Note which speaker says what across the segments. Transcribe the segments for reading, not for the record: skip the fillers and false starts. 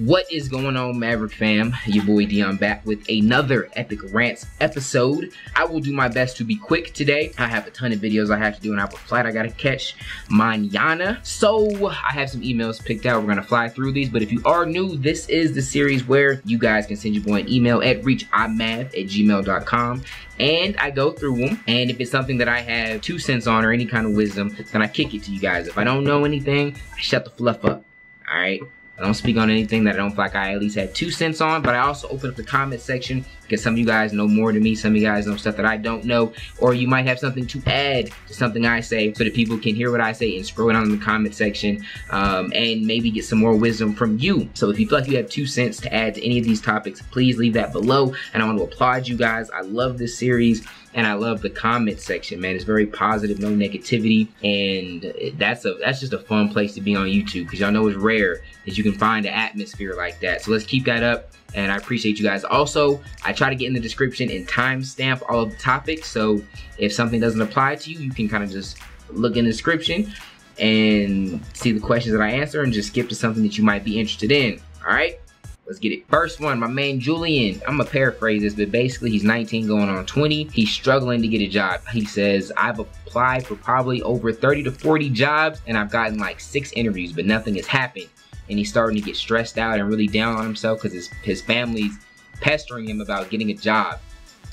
Speaker 1: What is going on, Maverick fam? Your boy Dion back with another epic rants episode. I will do my best to be quick today. I have a ton of videos I have to do and I have a flight I gotta catch mañana. So I have some emails picked out. We're gonna fly through these, but if you are new, this is the series where you guys can send your boy an email at ReachiMav@gmail.com. And I go through them, and if it's something that I have 2 cents on or any kind of wisdom, then I kick it to you guys. If I don't know anything, I shut the fluff up, all right? I don't speak on anything that I don't feel like I at least had 2 cents on, but I also open up the comment section because some of you guys know more than me. Some of you guys know stuff that I don't know, or you might have something to add to something I say so that people can hear what I say and scroll down in the comment section and maybe get some more wisdom from you. So if you feel like you have 2 cents to add to any of these topics, please leave that below. And I want to applaud you guys. I love this series. And I love the comment section, man. It's very positive, no negativity, and that's just a fun place to be on YouTube, because y'all know it's rare that you can find an atmosphere like that. So let's keep that up, and I appreciate you guys. Also, I try to get in the description and timestamp all of the topics, so if something doesn't apply to you, you can kind of just look in the description and see the questions that I answer and just skip to something that you might be interested in, all right? Let's get it. First one, my man Julian. I'm gonna paraphrase this, but basically he's 19 going on 20. He's struggling to get a job. He says, I've applied for probably over 30 to 40 jobs and I've gotten like 6 interviews, but nothing has happened. And he's starting to get stressed out and really down on himself because his family's pestering him about getting a job.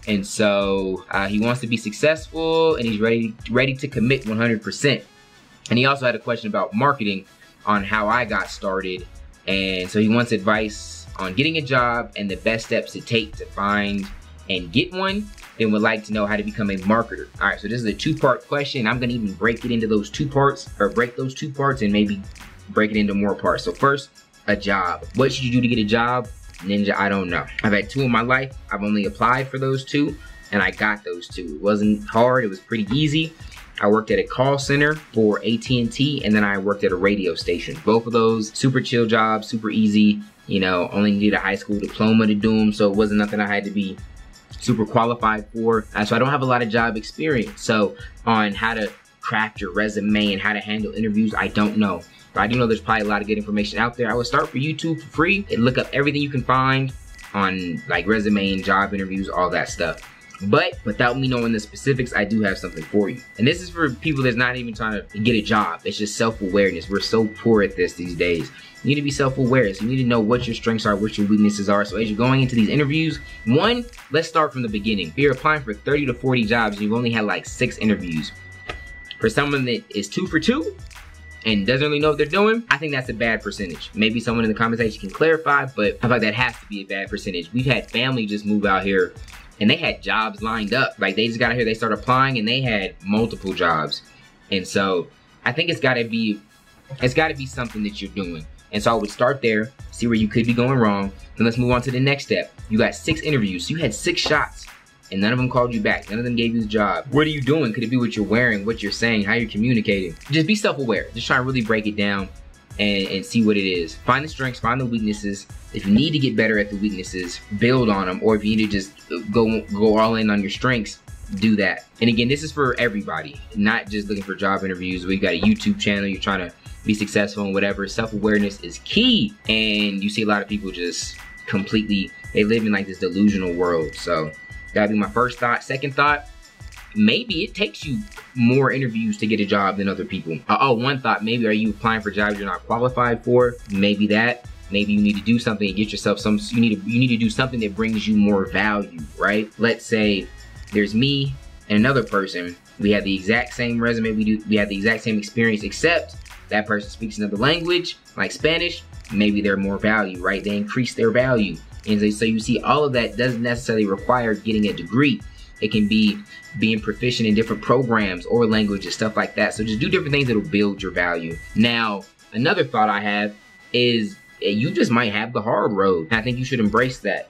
Speaker 1: And so he wants to be successful and he's ready to commit 100%. And he also had a question about marketing on how I got started. And so he wants advice on getting a job and the best steps to take to find and get one, then would like to know how to become a marketer. All right, so this is a 2-part question. I'm gonna even break it into those 2 parts, or break those 2 parts and maybe break it into more parts. So first, a job. What should you do to get a job? Ninja, I don't know. I've had 2 in my life. I've only applied for those 2 and I got those 2. It wasn't hard, it was pretty easy. I worked at a call center for AT&T, and then I worked at a radio station. Both of those super chill jobs, super easy. You know, only needed a high school diploma to do them, so it wasn't nothing I had to be super qualified for. So I don't have a lot of job experience. So on how to craft your resume and how to handle interviews, I don't know. But I do know there's probably a lot of good information out there. I would start for YouTube for free and look up everything you can find on like resume and job interviews, all that stuff. But without me knowing the specifics, I do have something for you. And this is for people that's not even trying to get a job. It's just self-awareness. We're so poor at this these days. You need to be self-aware. So you need to know what your strengths are, what your weaknesses are. So as you're going into these interviews, one, let's start from the beginning. If you're applying for 30 to 40 jobs and you've only had like 6 interviews, for someone that is 2 for 2 and doesn't really know what they're doing, I think that's a bad percentage. Maybe someone in the comment section can clarify, but I feel like that has to be a bad percentage. We've had family just move out here and they had jobs lined up. Like they just got here, they started applying and they had multiple jobs. And so I think it's gotta be something that you're doing. And so I would start there, see where you could be going wrong. Then let's move on to the next step. You got 6 interviews, so you had 6 shots and none of them called you back. None of them gave you the job. What are you doing? Could it be what you're wearing, what you're saying, how you're communicating? Just be self-aware. Just try and really break it down and see what it is. Find the strengths, find the weaknesses. If you need to get better at the weaknesses, build on them. Or if you need to just go all in on your strengths, do that. And again, this is for everybody, not just looking for job interviews. We've got a YouTube channel, you're trying to be successful and whatever. Self-awareness is key. And you see a lot of people just completely, they live in like this delusional world. So that'd be my first thought. Second thought, maybe it takes you more interviews to get a job than other people. Oh, one thought, maybe are you applying for jobs you're not qualified for? Maybe that. Maybe you need to do something and get yourself some, you need to do something that brings you more value, right? Let's say there's me and another person. We have the exact same resume, we have the exact same experience, except that person speaks another language, like Spanish. Maybe they're more value, right? They increase their value. And so you see, all of that doesn't necessarily require getting a degree. It can be being proficient in different programs or languages, stuff like that. So just do different things that'll build your value. Now, another thought I have is you just might have the hard road. I think you should embrace that.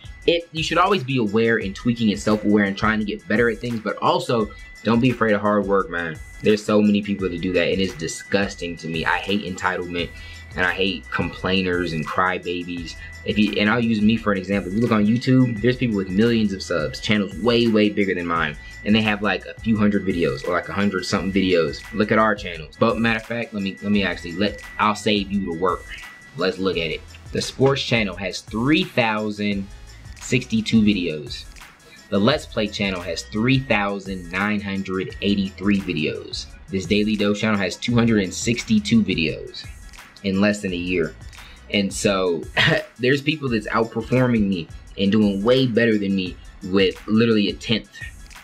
Speaker 1: You should always be aware and tweaking and self-aware and trying to get better at things, but also don't be afraid of hard work, man. There's so many people that do that. It is disgusting to me. I hate entitlement and I hate complainers and crybabies. And I'll use me for an example. If you look on YouTube, there's people with millions of subs, channels way, way bigger than mine. And they have like a few hundred videos or like 100 something videos. Look at our channels. But matter of fact, let me actually I'll save you the work. Let's look at it. The sports channel has 3,062 videos. The Let's Play channel has 3,983 videos. This Daily Dose channel has 262 videos in less than a year. And so there's people that's outperforming me and doing way better than me with literally a tenth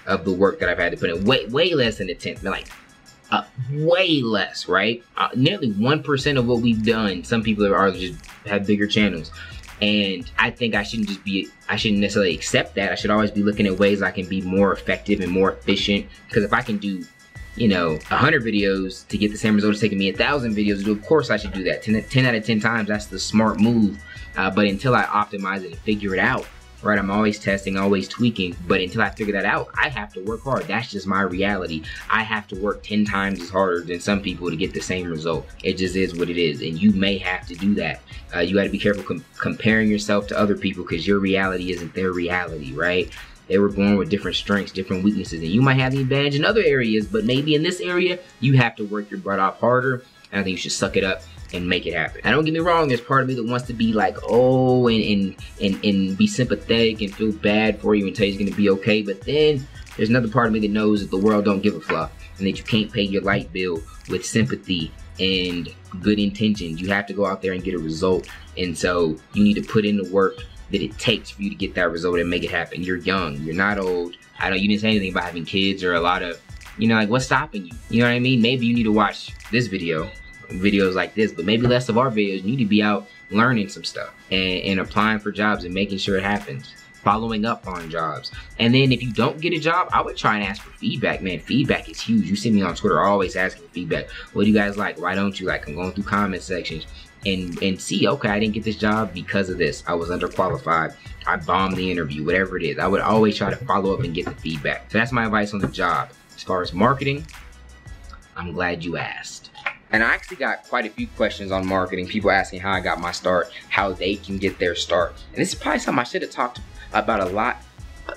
Speaker 1: of the work that I've had to put in. Way less than a tenth, like way less, right? Nearly 1% of what we've done. Some people are just have bigger channels. And I think I shouldn't necessarily accept that. I should always be looking at ways I can be more effective and more efficient. Because if I can do, you know, 100 videos to get the same result as taking me 1,000 videos to do, of course I should do that. 10 out of 10 times, that's the smart move. But until I optimize it and figure it out, right, I'm always testing, always tweaking. But until I figure that out, I have to work hard. That's just my reality. I have to work 10 times as harder than some people to get the same result. It just is what it is. And you may have to do that. You got to be careful comparing yourself to other people, because your reality isn't their reality, right? They were born with different strengths, different weaknesses, and you might have the advantage in other areas, but maybe in this area, you have to work your butt off harder, and I think you should suck it up and make it happen. And don't get me wrong, there's part of me that wants to be like, oh, and be sympathetic and feel bad for you and tell you it's gonna be okay, but then there's another part of me that knows that the world don't give a fluff, and that you can't pay your light bill with sympathy and good intentions. You have to go out there and get a result, and so you need to put in the work that it takes for you to get that result and make it happen. You're young, you're not old. I know you didn't say anything about having kids or a lot of, you know, like, what's stopping you? You know what I mean? Maybe you need to watch this video, videos like this, but maybe less of our videos. You need to be out learning some stuff and applying for jobs and making sure it happens, following up on jobs. And then if you don't get a job, I would try and ask for feedback, man. Feedback is huge. You see me on Twitter always asking for feedback. What do you guys like? Why don't you like? I'm going through comment sections and see, okay, I didn't get this job because of this. I was underqualified. I bombed the interview, whatever it is. I would always try to follow up and get the feedback. So that's my advice on the job. As far as marketing, I'm glad you asked. And I actually got quite a few questions on marketing. People asking how I got my start, how they can get their start. And this is probably something I should have talked about a lot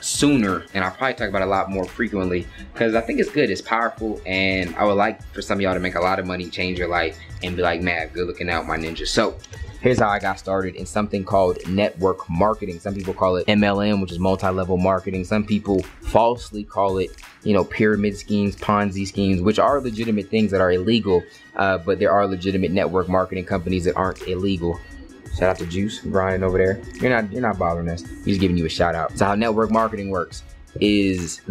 Speaker 1: sooner, and I'll probably talk about it a lot more frequently, because I think it's good, it's powerful, and I would like for some of y'all to make a lot of money, change your life, and be like, man, good looking out, my ninja. So here's how I got started in something called network marketing. Some people call it MLM, which is multi-level marketing. Some people falsely call it, you know, pyramid schemes, Ponzi schemes, which are legitimate things that are illegal, but there are legitimate network marketing companies that aren't illegal. Shout out to Juice, Brian over there. You're not bothering us. He's just giving you a shout out. So how network marketing works is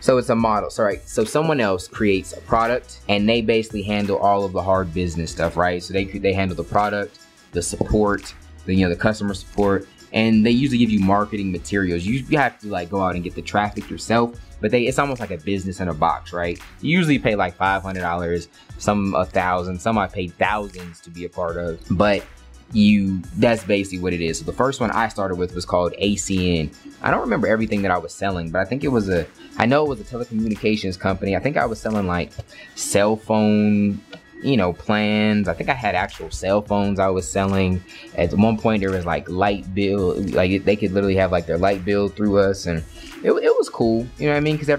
Speaker 1: so it's a model. So someone else creates a product and they basically handle all of the hard business stuff, right? So they handle the product, the support, the customer support, and they usually give you marketing materials. You have to like go out and get the traffic yourself, but it's almost like a business in a box, right? You usually pay like $500, some $1,000, some I paid thousands to be a part of, but that's basically what it is. So the first one I started with was called ACN. I don't remember everything that I was selling, but I think I know it was a telecommunications company. I think I was selling like cell phone, plans. I think I had actual cell phones I was selling. At one point there was like light bill, like they could literally have like their light bill through us, and it was cool, you know what I mean? Because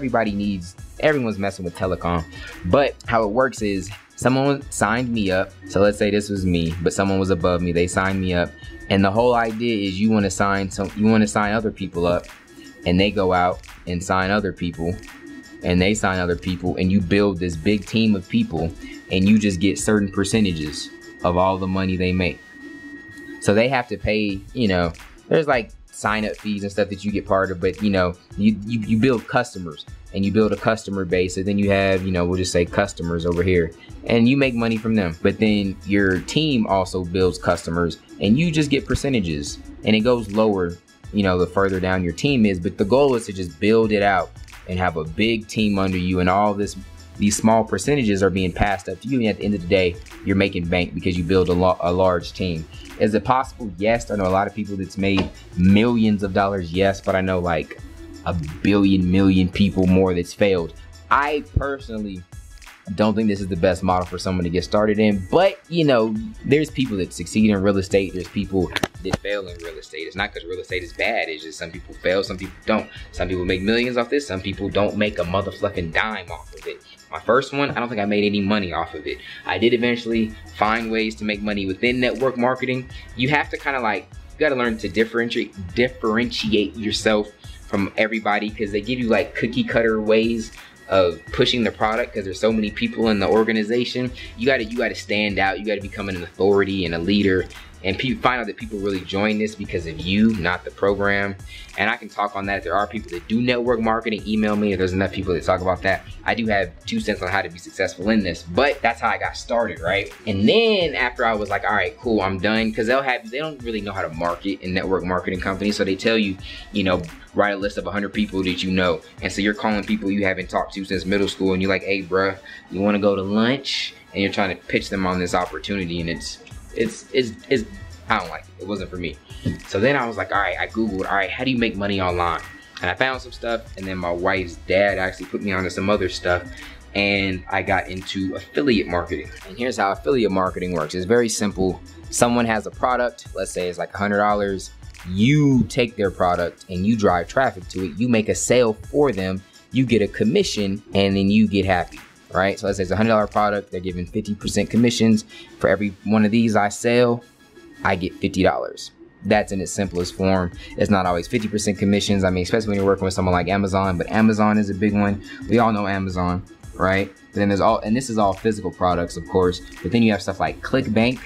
Speaker 1: everyone's messing with telecom. But how it works is someone signed me up. So let's say this was me, but someone was above me. They signed me up, and the whole idea is you want to sign other people up, and they go out and sign other people, and they sign other people, and you build this big team of people, and you just get certain percentages of all the money they make. So they have to pay, there's like sign up fees and stuff that you get part of, but you build customers, and you build a customer base, and then you have, we'll just say customers over here, and you make money from them. But then your team also builds customers, and you just get percentages, and it goes lower, the further down your team is. But the goal is to just build it out and have a big team under you, and all these small percentages are being passed up to you, and at the end of the day, you're making bank because you build a large team. Is it possible? Yes. I know a lot of people that's made millions of dollars. Yes. But I know like a million people more that's failed. I personally don't think this is the best model for someone to get started in, but there's people that succeed in real estate. There's people did fail in real estate. It's not because real estate is bad. It's just some people fail, some people don't. Some people make millions off this. Some people don't make a motherfucking dime off of it. My first one, I don't think I made any money off of it. I did eventually find ways to make money within network marketing. You have to kind of like, you got to learn to differentiate yourself from everybody, because they give you like cookie cutter ways of pushing the product, because there's so many people in the organization. You gotta stand out. You gotta become an authority and a leader, and find out that people really join this because of you, not the program. And I can talk on that. There are people that do network marketing. Email me if there's enough people that talk about that. I do have 2 cents on how to be successful in this, but that's how I got started, right? And then after I was like, all right, cool, I'm done, because they don't really know how to market in network marketing companies. So they tell you, you know, write a list of 100 people that you know. And so you're calling people you haven't talked to since middle school, and you're like, hey, bruh, you wanna go to lunch? And you're trying to pitch them on this opportunity, and it's I don't like it. It wasn't for me. So then I was like, all right, I Googled, all right, how do you make money online? And I found some stuff, and then my wife's dad actually put me onto some other stuff, and I got into affiliate marketing. And here's how affiliate marketing works. It's very simple. Someone has a product, let's say it's like $100. You take their product and you drive traffic to it. You make a sale for them, you get a commission, and then you get happy. Right? So let's say it's a $100 product, they're giving 50% commissions. For every one of these I sell, I get $50. That's in its simplest form. It's not always 50% commissions. I mean, especially when you're working with someone like Amazon, but Amazon is a big one. We all know Amazon, right? Then there's and this is all physical products, of course, but then you have stuff like ClickBank.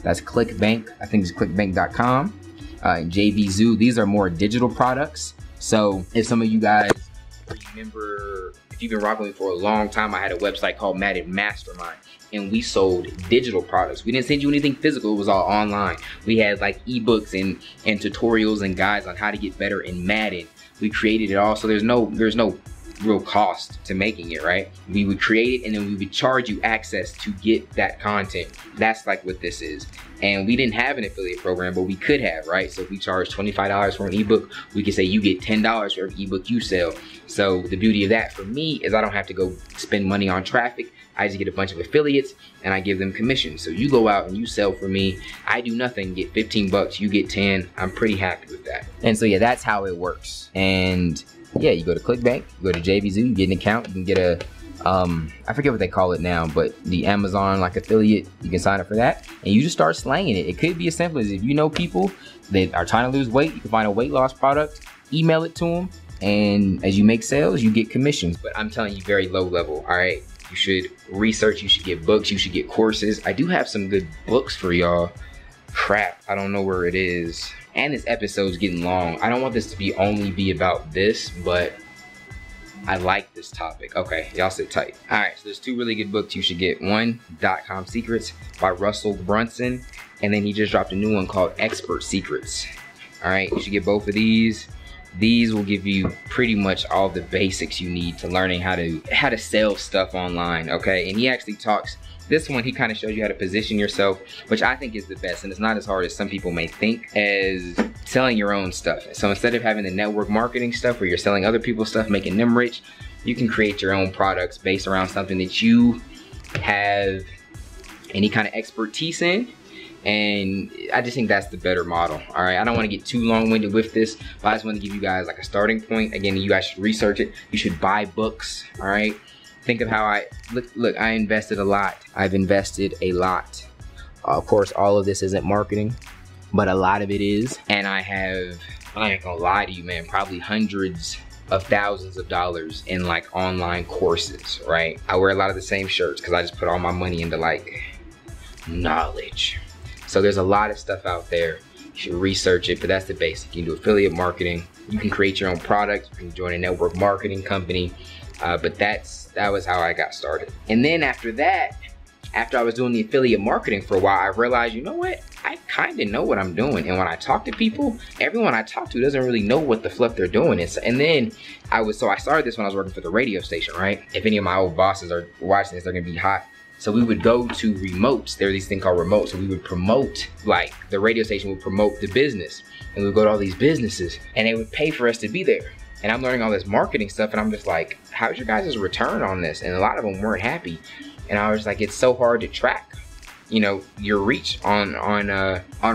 Speaker 1: That's ClickBank. I think it's clickbank.com. And JVZoo. These are more digital products. So if some of you guys remember, if you've been rocking with me for a long time, I had a website called Madden Mastermind, and we sold digital products. We didn't send you anything physical, it was all online. We had like ebooks and tutorials and guides on how to get better in Madden. We created it all, so there's no real cost to making it, right? We would create it, and then we would charge you access to get that content. That's like what this is. And we didn't have an affiliate program, but we could have, right? So if we charge $25 for an ebook, we could say you get $10 for every ebook you sell. So the beauty of that for me is I don't have to go spend money on traffic. I just get a bunch of affiliates and I give them commission. So you go out and you sell for me, I do nothing, get 15 bucks, you get 10. I'm pretty happy with that. And so yeah, that's how it works. And yeah, you go to ClickBank, you go to JVZoo, you get an account, you can get a, I forget what they call it now, but the Amazon like affiliate, you can sign up for that, and you just start slanging it. It could be as simple as, if you know people that are trying to lose weight, you can find a weight loss product, email it to them, and as you make sales, you get commissions. But I'm telling you, very low level, all right? You should research, you should get books, you should get courses. I do have some good books for y'all. Crap, I don't know where it is. And this episode's getting long. I don't want this to only be about this, but I like this topic. Okay, y'all sit tight. All right, so there's 2 really good books you should get. One, .com Secrets by Russell Brunson, and then he just dropped a new one called Expert Secrets. All right, you should get both of these. These will give you pretty much all the basics you need to learning how to sell stuff online, okay? And he actually talks, this one, he kind of shows you how to position yourself, which I think is the best, and it's not as hard as some people may think, as selling your own stuff. So instead of having the network marketing stuff where you're selling other people's stuff, making them rich, you can create your own products based around something that you have any kind of expertise in. And I just think that's the better model. All right, I don't want to get too long-winded with this, but I just want to give you guys like a starting point. Again, you guys should research it. You should buy books. All right, think of how I look. I invested a lot. I've invested a lot. Of course, all of this isn't marketing, but a lot of it is. And I ain't gonna lie to you, man, probably hundreds of thousands of dollars in like online courses. Right, I wear a lot of the same shirts because I just put all my money into like knowledge. So there's a lot of stuff out there. You should research it, but that's the basic. You can do affiliate marketing. You can create your own product. You can join a network marketing company. But that was how I got started. And then after that, after I was doing the affiliate marketing for a while, I realized, you know what? I kind of know what I'm doing. And when I talk to people, everyone I talk to doesn't really know what the fluff they're doing. And then I started this when I was working for the radio station, right? If any of my old bosses are watching this, they're gonna be hot. So we would go to remotes. There are these things called remotes. So we would promote, like the radio station would promote the business. And we would go to all these businesses and they would pay for us to be there. And I'm learning all this marketing stuff and I'm just like, how's your guys' return on this? And a lot of them weren't happy. And I was like, it's so hard to track. you know, your reach on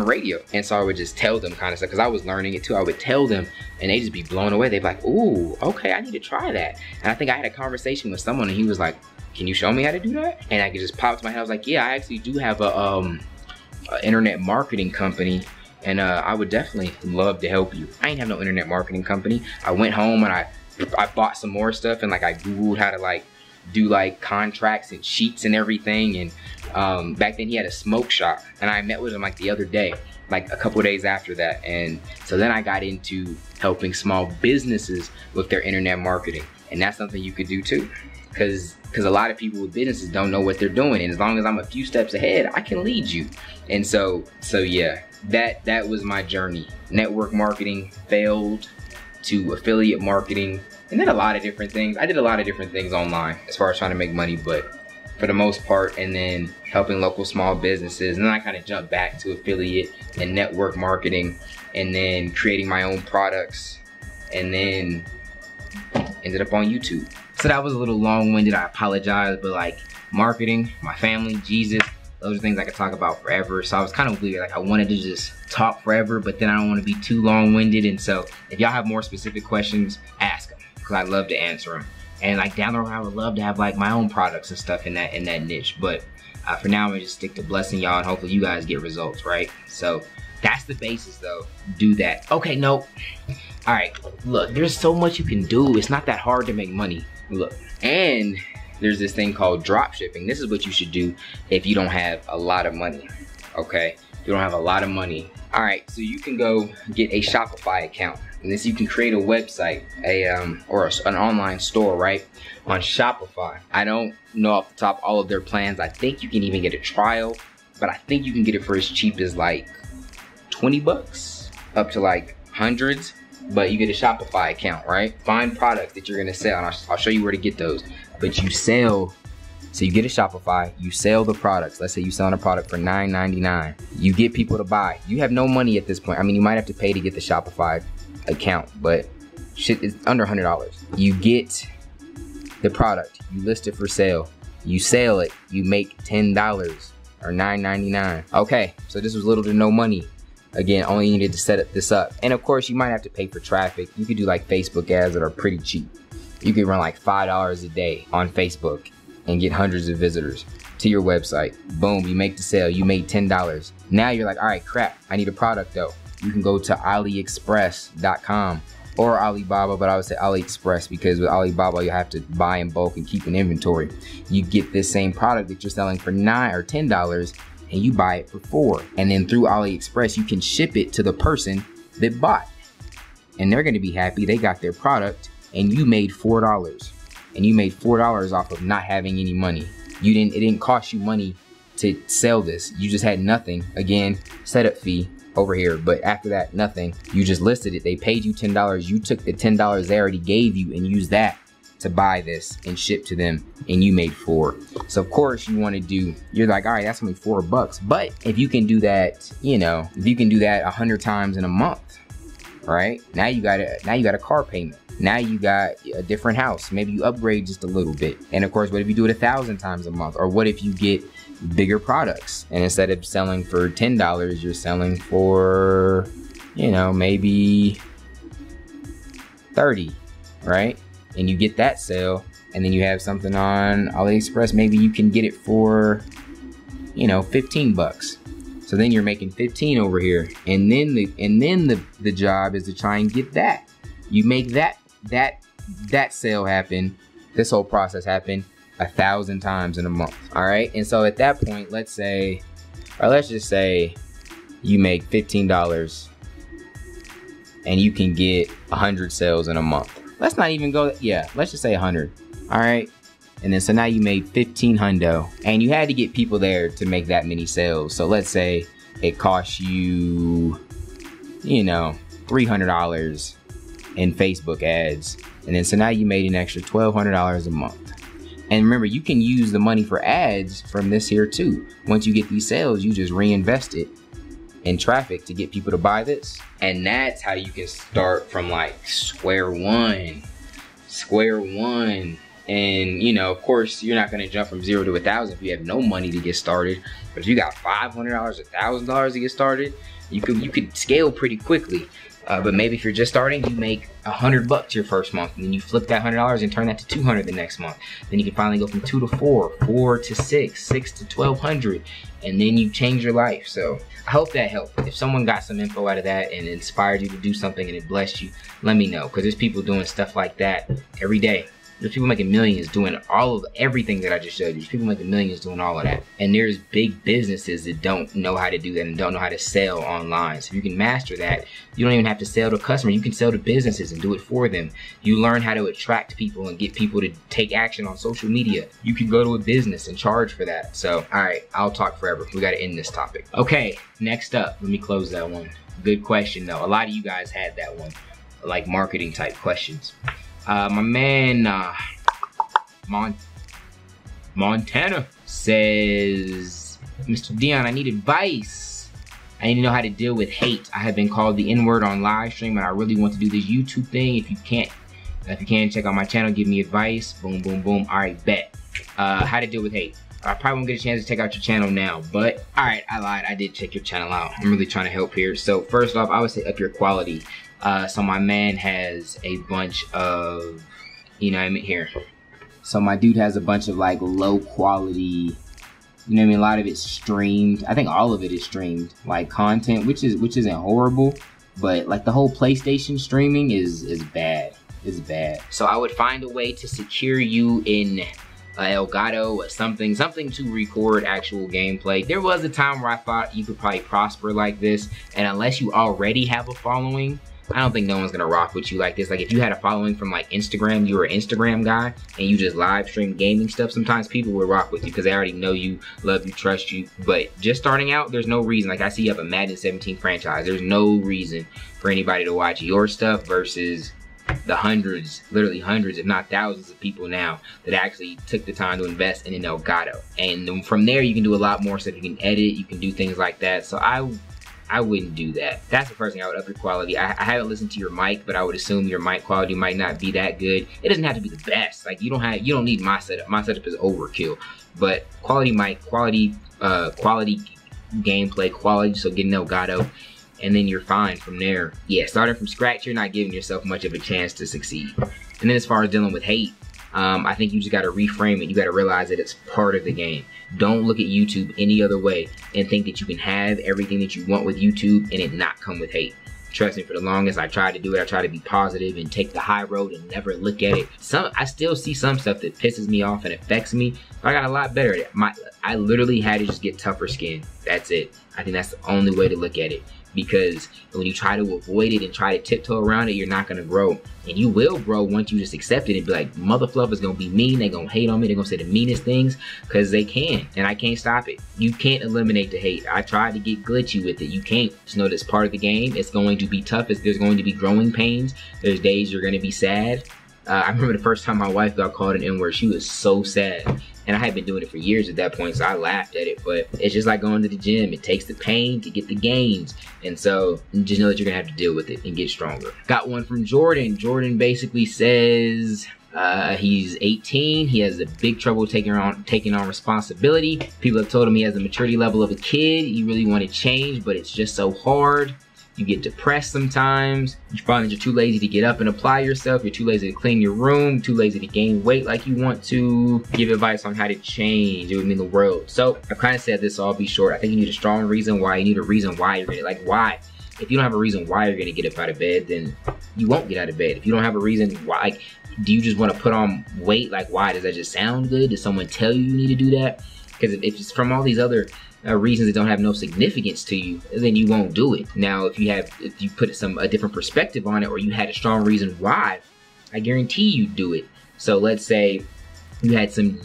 Speaker 1: radio. And so I would just tell them kind of stuff, because I was learning it too. I would tell them and they just be blown away. They'd be like, ooh, okay, I need to try that. And I think I had a conversation with someone and he was like, can you show me how to do that? And I could just pop to my head. I was like, yeah, I actually do have a internet marketing company, and I would definitely love to help you. I ain't have no internet marketing company. I went home and I bought some more stuff, and like I Googled how to like do like contracts and sheets and everything. And back then he had a smoke shop, and I met with him like the other day, like a couple of days after that. And so then I got into helping small businesses with their internet marketing, and that's something you could do too, because a lot of people with businesses don't know what they're doing, and as long as I'm a few steps ahead, I can lead you. And so yeah, that was my journey. Network marketing failed, to affiliate marketing, and then a lot of different things. I did a lot of different things online as far as trying to make money, but for the most part, and then helping local small businesses. And then I kind of jumped back to affiliate and network marketing, and then creating my own products, and then ended up on YouTube. So that was a little long-winded, I apologize, but like marketing, my family, Jesus, those are things I could talk about forever. So I was kind of weird, like I wanted to just talk forever, but then I don't want to be too long-winded. And so if y'all have more specific questions, ask them, because I'd love to answer them. And like down the road, I would love to have like my own products and stuff in that niche. But for now, I'm gonna just stick to blessing y'all, and hopefully you guys get results, right? So that's the basis though, do that. Okay, nope. All right, look, there's so much you can do. It's not that hard to make money. Look, and there's this thing called drop shipping. This is what you should do if you don't have a lot of money, okay? If you don't have a lot of money. All right, so you can go get a Shopify account. And this, you can create a website, an online store, right? On Shopify. I don't know off the top all of their plans. I think you can even get a trial, but I think you can get it for as cheap as like 20 bucks, up to like hundreds. But you get a Shopify account, right? Find products that you're gonna sell, and I'll show you where to get those. But you sell, so you get a Shopify, you sell the products. Let's say you're selling a product for $9.99. You get people to buy. You have no money at this point. I mean, you might have to pay to get the Shopify account, but shit is under $100. You get the product, you list it for sale, you sell it, you make $10 or $9.99. Okay, so this was little to no money. Again, only you needed to set this up. And of course, you might have to pay for traffic. You could do like Facebook ads that are pretty cheap. You could run like $5 a day on Facebook and get hundreds of visitors to your website. Boom, you make the sale, you made $10. Now you're like, all right, crap, I need a product though. You can go to AliExpress.com or Alibaba, but I would say AliExpress, because with Alibaba, you have to buy in bulk and keep an inventory. You get this same product that you're selling for $9 or $10, and you buy it for $4. And then through AliExpress, you can ship it to the person that bought. And they're gonna be happy, they got their product, and you made $4. And you made $4 off of not having any money. It didn't cost you money to sell this. You just had nothing. Again, setup fee over here, but after that, nothing. You just listed it, they paid you $10. You took the $10 they already gave you and used that to buy this and ship to them, and you made $4. So of course you want to do, you're like, all right, that's only $4. But if you can do that, you know, if you can do that 100 times in a month, right? Now you got a car payment. Now you got a different house. Maybe you upgrade just a little bit. And of course, what if you do it 1,000 times a month? Or what if you get bigger products, and instead of selling for $10, you're selling for, you know, maybe 30, right? And you get that sale, and then you have something on AliExpress, maybe you can get it for, you know, 15 bucks. So then you're making 15 over here. And then the job is to try and get that. You make that sale happen, this whole process happen 1,000 times in a month. All right. And so at that point, let's just say you make $15 and you can get 100 sales in a month. Let's not even go, yeah, let's just say 100. All right. And then so now you made 15 hundo, and you had to get people there to make that many sales. So let's say it costs you, you know, $300 in Facebook ads. And then so now you made an extra $1,200 a month. And remember, you can use the money for ads from this here too. Once you get these sales, you just reinvest it in traffic to get people to buy this. And that's how you can start from like square one. And you know, of course, you're not gonna jump from 0 to 1,000 if you have no money to get started. But if you got $500, $1,000 to get started, you could scale pretty quickly. But maybe if you're just starting, you make $100 your first month, and then you flip that $100 and turn that to $200 the next month. Then you can finally go from 2 to 4, 4 to 6, 6 to 1,200, and then you change your life. So I hope that helped. If someone got some info out of that and inspired you to do something and it blessed you, let me know, because there's people doing stuff like that every day. There's people making millions doing everything that I just showed you. There's people making millions doing all of that. And there's big businesses that don't know how to do that and don't know how to sell online. So if you can master that, you don't even have to sell to customers. You can sell to businesses and do it for them. You learn how to attract people and get people to take action on social media. You can go to a business and charge for that. So, all right, I'll talk forever. We got to end this topic. Okay, next up, let me close that one. Good question though. A lot of you guys had that one, like marketing type questions. My man, Montana says, Mr. Dion, I need advice. I need to know how to deal with hate. I have been called the N-word on live stream, and I really want to do this YouTube thing. If you can, check out my channel, give me advice. Boom, boom, boom. All right, bet. How to deal with hate. I probably won't get a chance to check out your channel now, but all right, I lied. I did check your channel out. I'm really trying to help here. So first off, I would say up your quality. So my man has a bunch of, you know what I mean, here. So my dude has a bunch of like low quality, you know what I mean, a lot of it's streamed. I think all of it is streamed, like content, which isn't horrible, but like the whole PlayStation streaming is bad. It's bad. So I would find a way to secure you in Elgato or something to record actual gameplay. There was a time where I thought you could probably prosper like this, and unless you already have a following, I don't think no one's gonna rock with you like this. Like if you had a following from like Instagram, you were an Instagram guy, and you just live stream gaming stuff, sometimes people would rock with you because they already know you, love you, trust you. But just starting out, there's no reason. Like I see you have a Madden 17 franchise. There's no reason for anybody to watch your stuff versus the hundreds, literally hundreds, if not thousands of people now that actually took the time to invest in an Elgato. And then from there, you can do a lot more stuff. You can edit, you can do things like that. So I wouldn't do that. That's the first thing. I would up your quality. I haven't listened to your mic, but I would assume your mic quality might not be that good. It doesn't have to be the best. Like you don't need my setup. My setup is overkill. But quality mic, quality gameplay, quality. So get an Elgato, and then you're fine from there. Yeah, starting from scratch, you're not giving yourself much of a chance to succeed. And then as far as dealing with hate, I think you just gotta reframe it. You gotta realize that it's part of the game. Don't look at YouTube any other way and think that you can have everything that you want with YouTube and it not come with hate. Trust me, for the longest I tried to do it, I tried to be positive and take the high road and never look at it. I still see some stuff that pisses me off and affects me, but I got a lot better at it. I literally had to just get tougher skin. That's it. I think that's the only way to look at it. Because when you try to avoid it and try to tiptoe around it, you're not gonna grow. And you will grow once you just accept it and be like, mother fluffers gonna be mean, they gonna hate on me, they gonna say the meanest things, because they can, and I can't stop it. You can't eliminate the hate. I tried to get glitchy with it. You can't. Just know that's part of the game. It's going to be tough. There's going to be growing pains. There's days you're gonna be sad. I remember the first time my wife got called an N-word, she was so sad. And I had been doing it for years at that point, so I laughed at it. But it's just like going to the gym. It takes the pain to get the gains. And so just know that you're gonna have to deal with it and get stronger. Got one from Jordan. Jordan basically says he's 18. He has a big trouble taking on responsibility. People have told him he has the maturity level of a kid. You really want to change, but it's just so hard. You get depressed sometimes. You find that you're too lazy to get up and apply yourself. You're too lazy to clean your room. Too lazy to gain weight like you want to. Give advice on how to change. It would mean the world. So I've kind of said this, so I'll be short. I think you need a strong reason why. You need a reason why you're gonna, like why. If you don't have a reason why you're gonna get up out of bed, then you won't get out of bed. If you don't have a reason why, like, do you just want to put on weight? Like, why? Does that just sound good? Does someone tell you you need to do that? Because if it's from all these other reasons that don't have no significance to you, then you won't do it. Now, if you put a different perspective on it, or you had a strong reason why, I guarantee you'd do it. So let's say you had some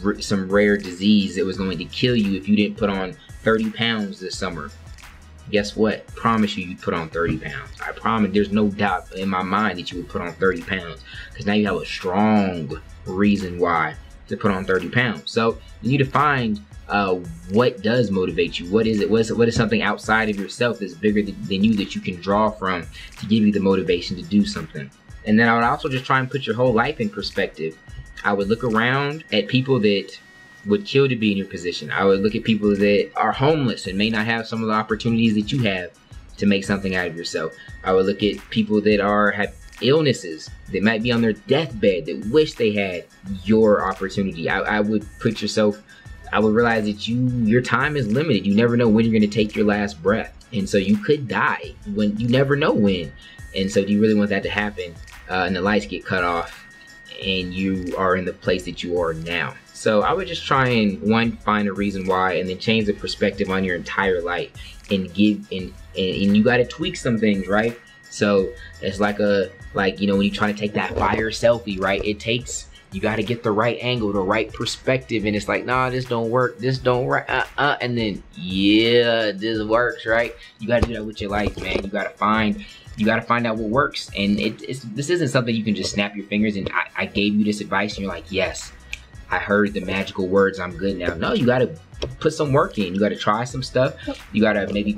Speaker 1: rare disease that was going to kill you if you didn't put on 30 pounds this summer. Guess what? Promise you'd put on 30 pounds. I promise, there's no doubt in my mind that you would put on 30 pounds. Because now you have a strong reason why to put on 30 pounds. So you need to find what does motivate you. What is it? What is something outside of yourself that's bigger than you that you can draw from to give you the motivation to do something? And then I would also just try and put your whole life in perspective. I would look around at people that would kill to be in your position. I would look at people that are homeless and may not have some of the opportunities that you have to make something out of yourself. I would look at people that have illnesses, that might be on their deathbed, that wish they had your opportunity. I would put yourself, I would realize that your time is limited. You never know when you're going to take your last breath. And so you could die when you never know when. And so do you really want that to happen? And the lights get cut off and you are in the place that you are now. So I would just try and find a reason why, and then change the perspective on your entire life, and and you got to tweak some things, right? So it's like you know, when you try to take that fire selfie, right? You got to get the right angle, the right perspective, and it's like, nah, this don't work, this don't work, and then yeah, this works, right? You got to do that with your life, man. You got to find out what works, and this isn't something you can just snap your fingers and I gave you this advice and you're like, yes, I heard the magical words, I'm good now. No, you got to put some work in. You got to try some stuff. You got to maybe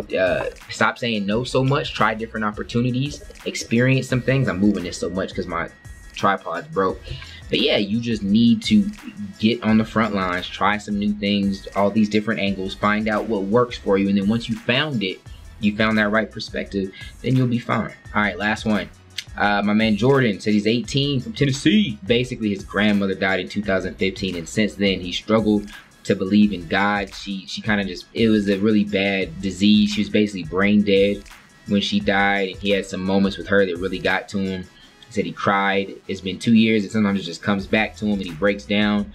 Speaker 1: stop saying no so much, try different opportunities, experience some things. I'm moving this so much because my tripod's broke. But yeah, you just need to get on the front lines, try some new things, all these different angles, find out what works for you. And then once you found it, you found that right perspective, then you'll be fine. All right, last one. My man Jordan said he's 18 from Tennessee. Basically, his grandmother died in 2015, and since then he struggled to believe in God. She kind of it was a really bad disease. She was basically brain dead when she died, and he had some moments with her that really got to him. He said he cried. It's been 2 years, and sometimes it just comes back to him and he breaks down.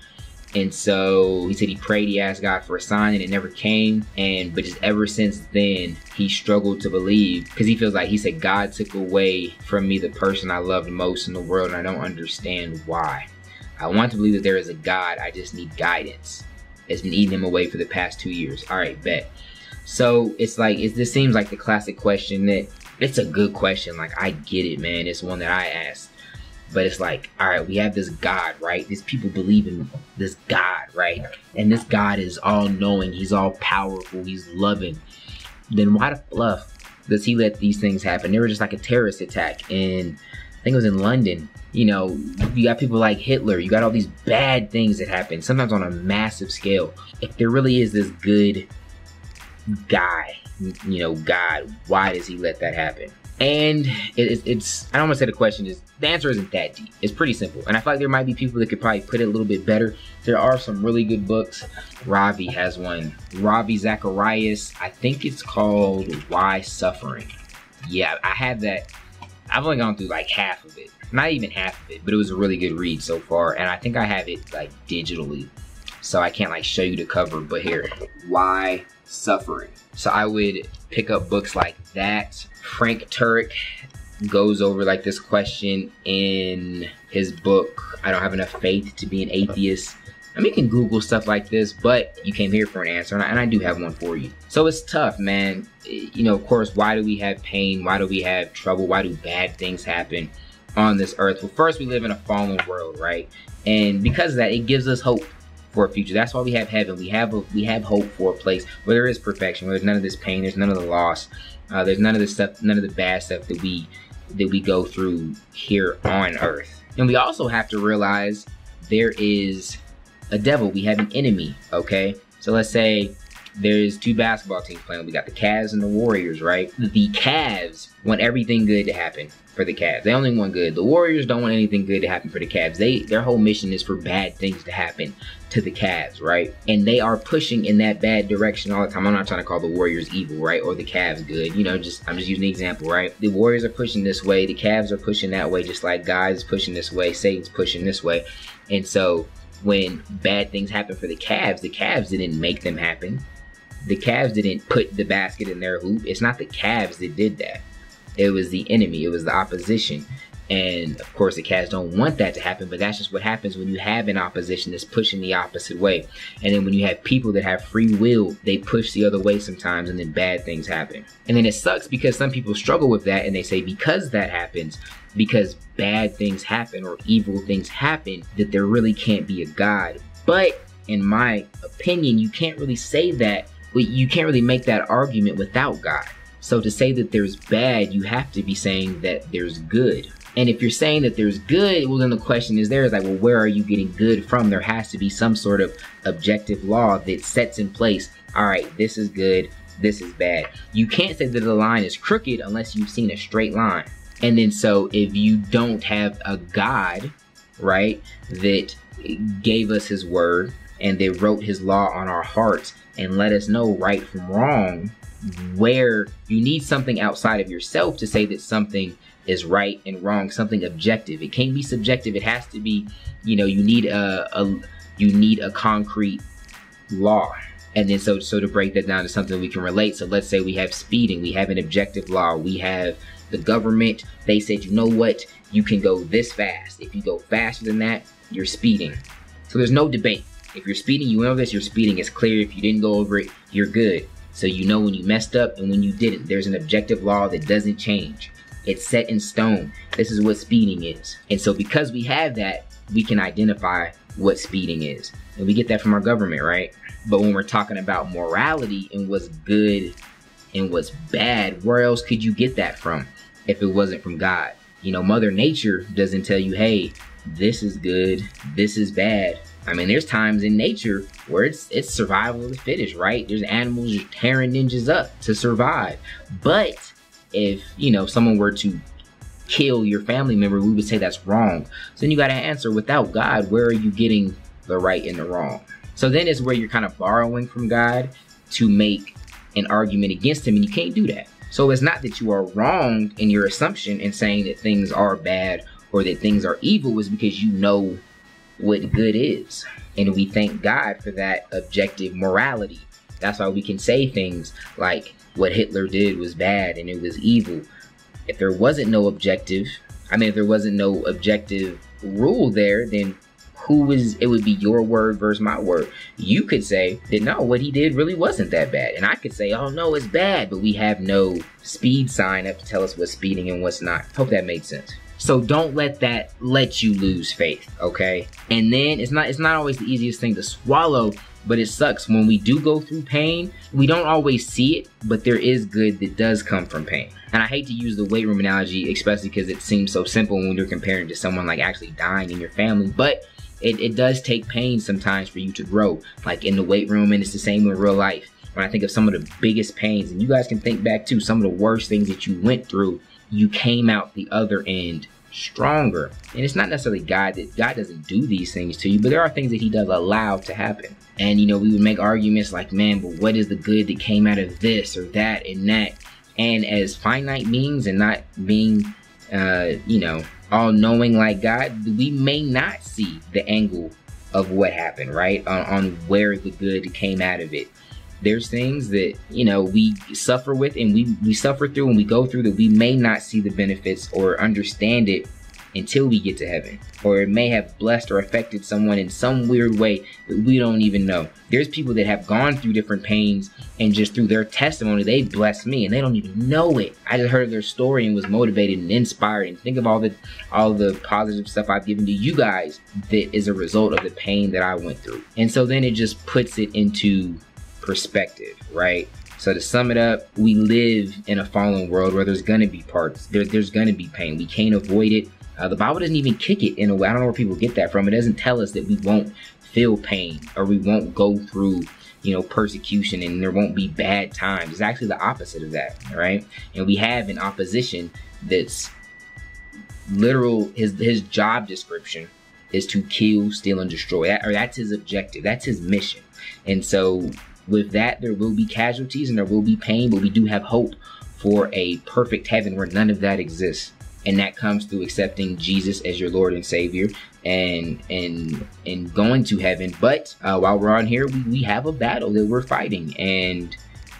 Speaker 1: And so he said he prayed, he asked God for a sign, and it never came. But just ever since then, he struggled to believe, because he feels like, he said, God took away from me the person I loved most in the world, and I don't understand why. I want to believe that there is a God, I just need guidance. It's been eating him away for the past 2 years. All right, bet. So it's like, this seems like the classic question that, it's a good question. Like, I get it, man. It's one that I asked. But it's like, all right, we have this God, right? These people believe in this God, right? And this God is all-knowing. He's all-powerful. He's loving. Then why the fluff does he let these things happen? They were just like a terrorist attack in, I think it was in London. You know, you got people like Hitler. You got all these bad things that happen, sometimes on a massive scale. If there really is this good guy, you know, God, why does he let that happen? And it's, I don't want to say the question is, the answer isn't that deep. It's pretty simple. And I feel like there might be people that could probably put it a little bit better. There are some really good books. Ravi has one. Ravi Zacharias, I think it's called Why Suffering. Yeah, I have that. I've only gone through like half of it. Not even half of it, but it was a really good read so far. And I think I have it like digitally, so I can't like show you the cover, but here. Why Suffering. So I would pick up books like that. Frank Turek goes over like this question in his book, I Don't Have Enough Faith to Be an Atheist. I mean, you can Google stuff like this, but you came here for an answer, and I do have one for you. So it's tough, man. You know, of course, why do we have pain? Why do we have trouble? Why do bad things happen on this earth? Well, first, we live in a fallen world, right? And because of that, it gives us hope for a future. That's why we have heaven. We have hope for a place where there is perfection, where there's none of this pain, there's none of the loss, there's none of this stuff, none of the bad stuff that we go through here on earth. And we also have to realize there is a devil. We have an enemy, okay? So let's say there's two basketball teams playing. We got the Cavs and the Warriors, right? The Cavs want everything good to happen for the Cavs. They only want good. The Warriors don't want anything good to happen for the Cavs. Their whole mission is for bad things to happen to the Cavs, right? And they are pushing in that bad direction all the time. I'm not trying to call the Warriors evil, right? Or the Cavs good. You know, I'm just using the example, right? The Warriors are pushing this way. The Cavs are pushing that way, just like God is pushing this way. Satan's pushing this way. And so when bad things happen for the Cavs didn't make them happen. The Cavs didn't put the basket in their hoop. It's not the Cavs that did that. It was the enemy. It was the opposition. And of course, the Cavs don't want that to happen, but that's just what happens when you have an opposition that's pushing the opposite way. And then when you have people that have free will, they push the other way sometimes, and then bad things happen. And then it sucks because some people struggle with that, and they say because that happens, because bad things happen or evil things happen, that there really can't be a God. But in my opinion, you can't really say that. You can't really make that argument without God. So to say that there's bad, you have to be saying that there's good. And if you're saying that there's good, well then the question is like, well, where are you getting good from? There has to be some sort of objective law that sets in place, all right, this is good, this is bad. You can't say that the line is crooked unless you've seen a straight line. And then so if you don't have a God, right, that gave us his word and that wrote his law on our hearts and let us know right from wrong, where you need something outside of yourself to say that something is right and wrong, something objective. It can't be subjective. It has to be, you know, you need a concrete law. And then so to break that down to something we can relate. So let's say we have speeding, we have an objective law, we have the government, they said, you know what, you can go this fast. If you go faster than that, you're speeding. So there's no debate. If you're speeding, you know this, you're speeding. It's clear. If you didn't go over it, you're good. So you know when you messed up and when you didn't. There's an objective law that doesn't change. It's set in stone. This is what speeding is. And so because we have that, we can identify what speeding is. And we get that from our government, right? But when we're talking about morality and what's good and what's bad, where else could you get that from if it wasn't from God? You know, Mother Nature doesn't tell you, hey, this is good, this is bad. I mean, there's times in nature where it's survival of the fittest, right? There's animals just tearing ninjas up to survive. But if, you know, someone were to kill your family member, we would say that's wrong. So then you got to answer, without God, where are you getting the right and the wrong? So then it's where you're kind of borrowing from God to make an argument against him, and you can't do that. So it's not that you are wrong in your assumption and saying that things are bad or that things are evil, is because you know what good is. And we thank God for that objective morality. That's why we can say things like what Hitler did was bad and it was evil. If there wasn't no objective, if there wasn't no objective rule there, then it would be your word versus my word. You could say that no, what he did really wasn't that bad. And I could say, oh no, it's bad, but we have no speed sign up to tell us what's speeding and what's not. Hope that made sense. So don't let that let you lose faith, okay? And then it's not always the easiest thing to swallow, but it sucks. When we do go through pain, we don't always see it, but there is good that does come from pain. And I hate to use the weight room analogy, especially because it seems so simple when you're comparing to someone like actually dying in your family, but it does take pain sometimes for you to grow, like in the weight room, and it's the same in real life. When I think of some of the biggest pains, and you guys can think back to some of the worst things that you went through, you came out the other end stronger. And it's not necessarily God doesn't do these things to you, but there are things that he does allow to happen. And you know, we would make arguments like, man, but what is the good that came out of this or that and that? And as finite beings and not being you know, all knowing like God, we may not see the angle of what happened, right? On where the good came out of it. There's things that, you know, we suffer with and we suffer through and we go through that we may not see the benefits or understand it until we get to heaven. Or it may have blessed or affected someone in some weird way that we don't even know. There's people that have gone through different pains and just through their testimony, they blessed me and they don't even know it. I just heard their story and was motivated and inspired, and think of all the positive stuff I've given to you guys that is a result of the pain that I went through. And so then it just puts it into perspective, right? So to sum it up, we live in a fallen world where there's gonna be parts, there's gonna be pain. We can't avoid it. The Bible doesn't even kick it in a way. I don't know where people get that from. It doesn't tell us that we won't feel pain or we won't go through, you know, persecution and there won't be bad times. It's actually the opposite of that, right? And we have an opposition that's literal. His job description is to kill, steal, and destroy. That's his objective. That's his mission. And so with that, there will be casualties and there will be pain, but we do have hope for a perfect heaven where none of that exists. And that comes through accepting Jesus as your Lord and Savior and going to heaven. But while we're on here, we have a battle that we're fighting. And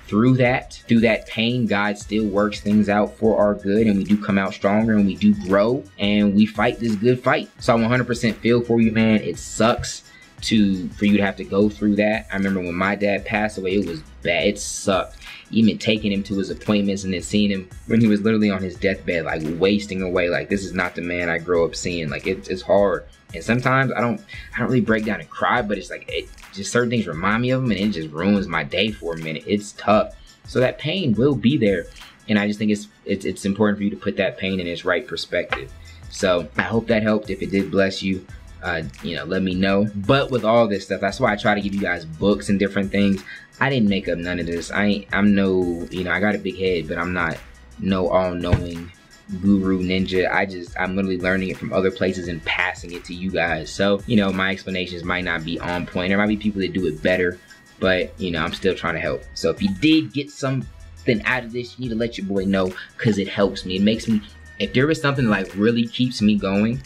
Speaker 1: through that pain, God still works things out for our good. And we do come out stronger and we do grow and we fight this good fight. So I 100% feel for you, man. It sucks for you to have to go through that. I remember when my dad passed away, it was bad. It sucked. Even taking him to his appointments and then seeing him when he was literally on his deathbed, like wasting away. Like, this is not the man I grew up seeing. Like, it's hard. And sometimes I don't really break down and cry, but it's like, just certain things remind me of him and it just ruins my day for a minute. It's tough. So that pain will be there. And I just think it's important for you to put that pain in its right perspective. So I hope that helped. If it did bless you, you know, let me know. But with all this stuff, that's why I try to give you guys books and different things. I didn't make up none of this. I'm no, you know, I got a big head, but I'm not no all-knowing guru ninja. I'm literally learning it from other places and passing it to you guys. So, you know, my explanations might not be on point. There might be people that do it better, but, you know, I'm still trying to help. So if you did get something out of this, you need to let your boy know, because it helps me. It makes me, if there is something that like really keeps me going,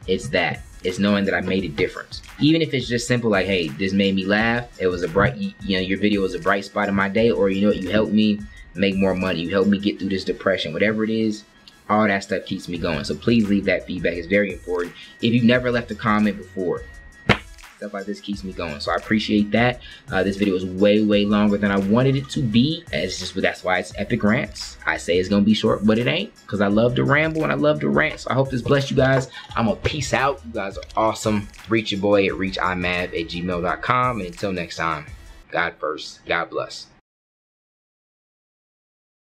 Speaker 1: it's that. It's knowing that I made a difference. Even if it's just simple like, hey, this made me laugh. It was a bright, you know, your video was a bright spot in my day, or you know what, you helped me make more money. You helped me get through this depression. Whatever it is, all that stuff keeps me going. So please leave that feedback. It's very important. If you've never left a comment before, stuff like this keeps me going. So I appreciate that. This video is way longer than I wanted it to be. It's just, that's why it's Epic Rants. I say it's gonna be short, but it ain't, because I love to ramble and I love to rant. So I hope this blessed you guys. I'm gonna peace out. You guys are awesome. Reach your boy at ReachiMav@gmail.com. And until next time, God first. God bless.